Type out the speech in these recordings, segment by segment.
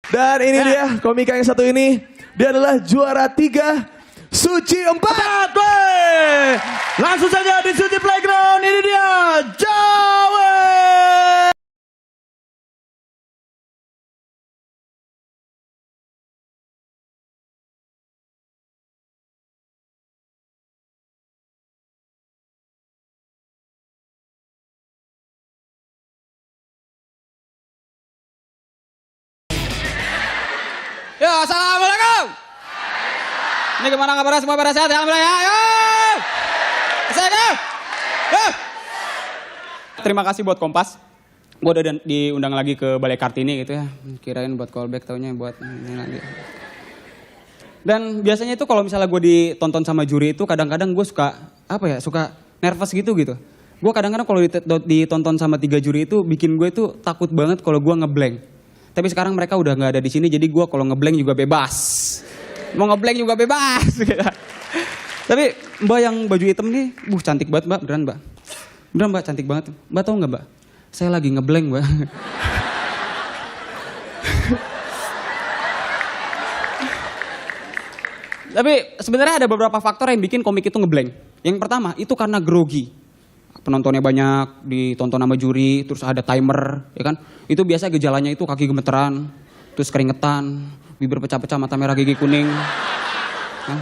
Dan ini dia komika yang satu ini. Dia adalah juara 3 Suci 4. Langsung saja di Suci Playground. Ini dia Jawe. Yo, assalamualaikum. Ini gimana kabarnya semua pada sehat? Alhamdulillah ya. Yo. Assalamualaikum. Yo. Terima kasih buat Kompas. Gue udah diundang lagi ke Balai Kartini gitu ya. Kirain buat callback, taunya buat ini lagi. Dan biasanya itu kalau misalnya gue ditonton sama juri itu kadang-kadang gue suka suka nervous gitu. Gue kadang-kadang kalau ditonton sama 3 juri itu bikin gue itu takut banget kalau gue ngeblank. Tapi sekarang mereka udah nggak ada di sini, jadi gue kalau ngeblank juga bebas. Mau ngeblank juga bebas. Tapi Mbak yang baju hitam nih, cantik banget Mbak, beneran Mbak. Beneran Mbak, cantik banget. Mbak tahu nggak Mbak? Saya lagi ngeblank Mbak. Tapi sebenarnya ada beberapa faktor yang bikin komik itu ngeblank. Yang pertama itu karena grogi. Penontonnya banyak, ditonton sama juri, terus ada timer, ya kan? Itu biasa gejalanya itu kaki gemeteran, terus keringetan, bibir pecah-pecah, mata merah, gigi kuning. Kan?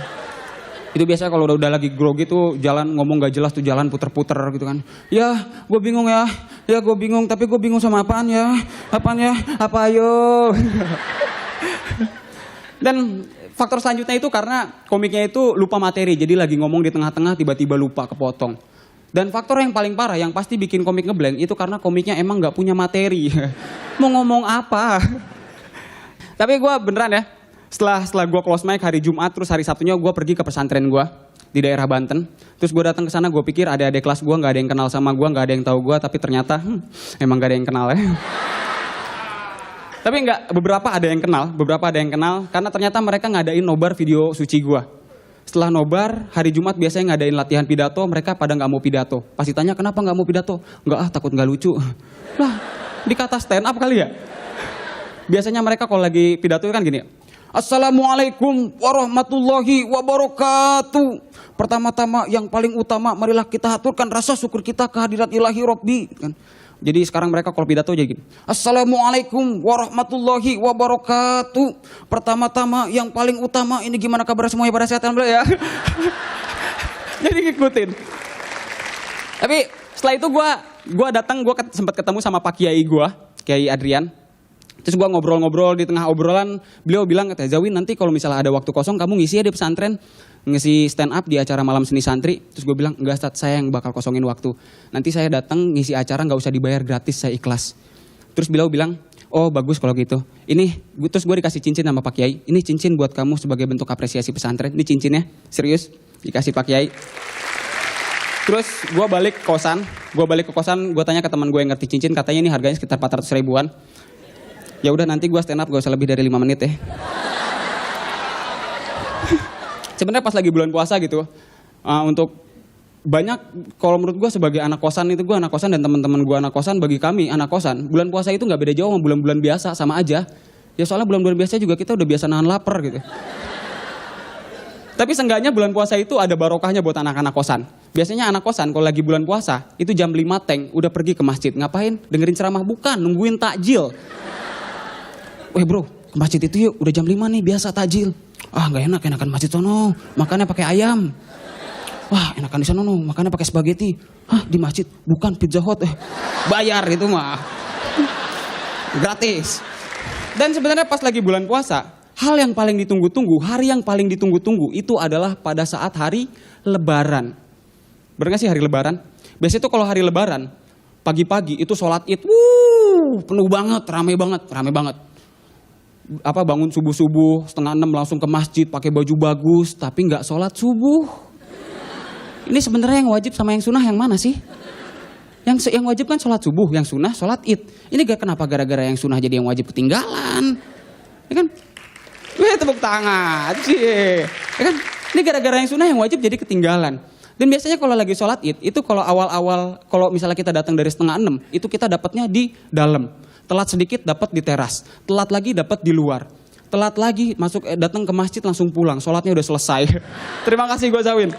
Itu biasa kalau udah lagi grogi tuh jalan ngomong gak jelas tuh jalan puter-puter gitu kan. Ya, gue bingung ya gue bingung, tapi gue bingung sama apaan ya, apa ayo. Dan faktor selanjutnya itu karena komiknya itu lupa materi, jadi lagi ngomong di tengah-tengah tiba-tiba lupa kepotong. Dan faktor yang paling parah yang pasti bikin komik ngeblank itu karena komiknya emang gak punya materi. Mau ngomong apa? Tapi gue beneran ya, setelah gue close mic hari Jumat, terus hari Sabtunya gue pergi ke pesantren gue di daerah Banten. Terus gue datang ke sana, gue pikir ada adik kelas gue gak ada yang kenal sama gue, gak ada yang tahu gue, tapi ternyata emang gak ada yang kenal ya. Tapi enggak, beberapa ada yang kenal karena ternyata mereka ngadain nobar video suci gue. Setelah nobar, hari Jumat biasanya ngadain latihan pidato, mereka pada nggak mau pidato. Pasti tanya, kenapa nggak mau pidato? Nggak takut nggak lucu. Lah, dikata stand up kali ya? Biasanya mereka kalau lagi pidato kan gini, Assalamualaikum warahmatullahi wabarakatuh. Pertama-tama yang paling utama, marilah kita haturkan rasa syukur kita kehadirat ilahi Robbi. Kan? Jadi sekarang mereka kalau pidato jadi gini. Assalamualaikum warahmatullahi wabarakatuh. Pertama-tama yang paling utama, ini gimana kabar semuanya pada sehat alhamdulillah ya. Jadi ngikutin. Tapi setelah itu gue datang, gue sempat ketemu sama Pak Kiai gue, Kiai Adrian. Terus gue ngobrol-ngobrol, di tengah obrolan beliau bilang, Zawin nanti kalau misalnya ada waktu kosong kamu ngisi ya di pesantren, ngisi stand up di acara malam seni santri. Terus gue bilang, enggak Ustaz, saya yang bakal kosongin waktu. Nanti saya datang ngisi acara nggak usah dibayar, gratis, saya ikhlas. Terus beliau bilang, oh bagus kalau gitu. Terus gue dikasih cincin sama Pak Kiai. Ini cincin buat kamu sebagai bentuk apresiasi pesantren. Ini cincinnya, serius, dikasih Pak Kiai. Terus gue balik ke kosan, gue tanya ke teman gue yang ngerti cincin, katanya ini harganya sekitar 400 ribuan. Ya udah nanti gue stand up gak usah lebih dari 5 menit ya. Sebenarnya pas lagi bulan puasa gitu, untuk banyak, kalau menurut gue sebagai anak kosan itu, gue anak kosan dan teman-teman gue anak kosan, bagi kami anak kosan, bulan puasa itu nggak beda jauh sama bulan-bulan biasa, sama aja. Ya soalnya bulan-bulan biasa juga kita udah biasa nahan lapar gitu. Tapi seenggaknya bulan puasa itu ada barokahnya buat anak-anak kosan. Biasanya anak kosan kalau lagi bulan puasa, itu jam 5 teng udah pergi ke masjid. Ngapain? Dengerin ceramah? Bukan, nungguin takjil. Weh bro, ke masjid itu yuk, udah jam 5 nih, biasa takjil. Ah gak enak, enakan masjid sono, makannya pakai ayam. Wah enakan di sana no, makannya pakai spaghetti. Hah di masjid? Bukan, Pizza Hut. Bayar itu mah. Gratis. Dan sebenarnya pas lagi bulan puasa, hal yang paling ditunggu-tunggu, hari yang paling ditunggu-tunggu itu adalah pada saat hari Lebaran. Bener gak sih hari Lebaran? Biasanya itu kalau hari Lebaran, pagi-pagi itu sholat id, penuh banget, rame banget. Bangun subuh-subuh, 5:30 langsung ke masjid, pakai baju bagus, tapi nggak sholat subuh. Ini sebenarnya yang wajib sama yang sunnah yang mana sih? Yang wajib kan sholat subuh, yang sunnah sholat id. Ini gak kenapa gara-gara yang sunnah jadi yang wajib ketinggalan? Ya kan? Tepuk tangan sih. Ya kan? Ini gara-gara yang sunnah yang wajib jadi ketinggalan. Dan biasanya kalau lagi sholat id, itu kalau awal-awal, kalau misalnya kita datang dari 5:30, itu kita dapatnya di dalam. Telat sedikit dapat di teras, telat lagi dapat di luar. Telat lagi datang ke masjid langsung pulang, sholatnya udah selesai. Terima kasih gue Zawin.